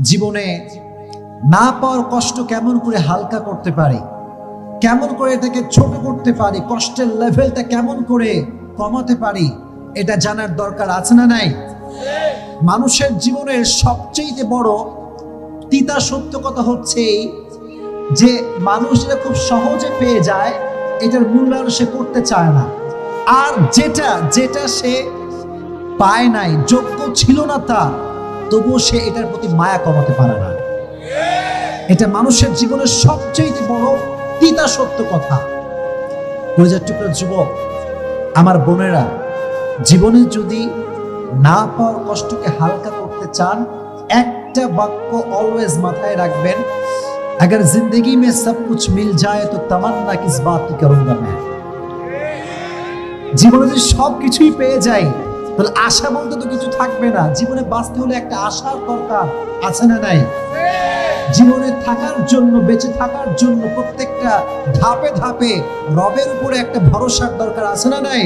জীবনে না পাওয়ার কষ্ট কেমন করে হালকা করতে পারি, কেমন করে এটাকে ছোট করতে পারি, কষ্টের লেভেলটা কেমন করে কমাতে পারি, এটা জানার দরকার আছে না নাই? মানুষের জীবনের সবচেয়ে বড় তিতা সত্য কথা হচ্ছে যে মানুষ এটা খুব সহজে পেয়ে যায়, এটার মূল্যায়ন সে করতে চায় না। আর যেটা সে পায় নাই, যোগ্য ছিল না তার, তবুও সে এটার প্রতি মায়া কমাতে পারে না। এটা মানুষের জীবনের সবচেয়ে বড় তিতা সত্য কথা। কলিজার টুকরা যুবক, আমার বোনেরা, জীবনে যদি না পাওয়ার কষ্টকে হালকা করতে চান, একটা বাক্য অলওয়েজ মাথায় রাখবেন, अगर जिंदगी में सब कुछ मिल जाए तो तमन्ना किस बात की करूंगा मैं। জীবনে যদি সব কিছুই পেয়ে যাই, তাহলে আশা বলতে তো কিছু থাকবে না। জীবনে বাঁচতে হলে একটা আশার দরকার আছে না নাই? জীবনে থাকার জন্য, বেঁচে থাকার জন্য প্রত্যেকটা ধাপে ধাপে রবের উপরে একটা ভরসার দরকার আছে না নাই?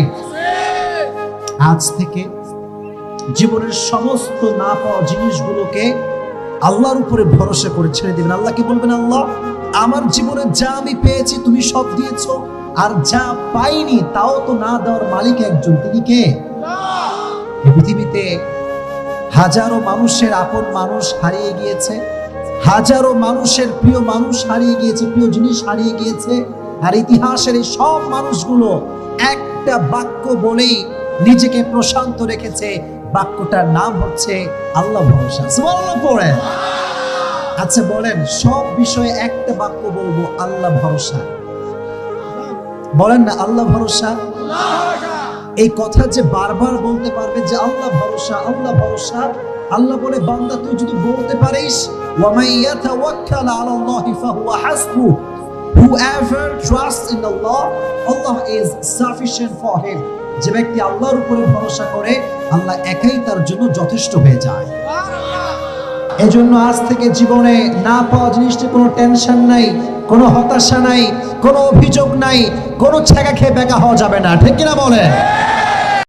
আজ থেকে জীবনের সমস্ত না পাওয়া জিনিসগুলোকে আল্লাহর উপরে ভরসা করে ছেড়ে দিবেন। আল্লাহকে বলবেন, আল্লাহ, আমার জীবনে যা আমি পেয়েছি তুমি সব দিয়েছো, আর যা পাইনি তাও তো না দেওয়ার মালিক একজন, তিনি কে? এই পৃথিবীতে হাজারো মানুষের আপন মানুষ হারিয়ে গিয়েছে, হাজারো মানুষের প্রিয় মানুষ হারিয়ে গিয়েছে, প্রিয় জিনিস হারিয়ে গিয়েছে। আর ইতিহাসের এই সব মানুষগুলো একটা বাক্য বলেই নিজেকে প্রশান্ত রেখেছে, বাক্যটার নাম হচ্ছে আল্লাহ ভরসা। সুবহানাল্লাহ পড়েন। আচ্ছা বলেন, সব বিষয়ে একটা বাক্য বলবো, আল্লাহ ভরসা। বলেন না আল্লাহ ভরসা। এই কথা যে বারবার বলতে পারবে যে আল্লাহ ভরসা, আল্লাহ ভরসা, আল্লাহ বলে, বান্দা তুই যদি বলতে পারিস, ওয়া মান ইয়াতাওয়াক্কাল আলাল্লাহি ফাহুয়া হাসবু, whoever trusts in Allah, Allah is sufficient for him। যে ব্যক্তি আল্লাহর উপরে ভরসা করে, আল্লাহ একাই তার জন্য যথেষ্ট হয়ে যায়। এজন্য আজ থেকে জীবনে না পাওয়া জিনিসটি কোনো টেনশন নাই, কোনো হতাশা নাই, কোনো অভিযোগ নাই, কোনো ছেঁকা খেয়ে বেকা হওয়া যাবে না। ঠিক কিনা বলে?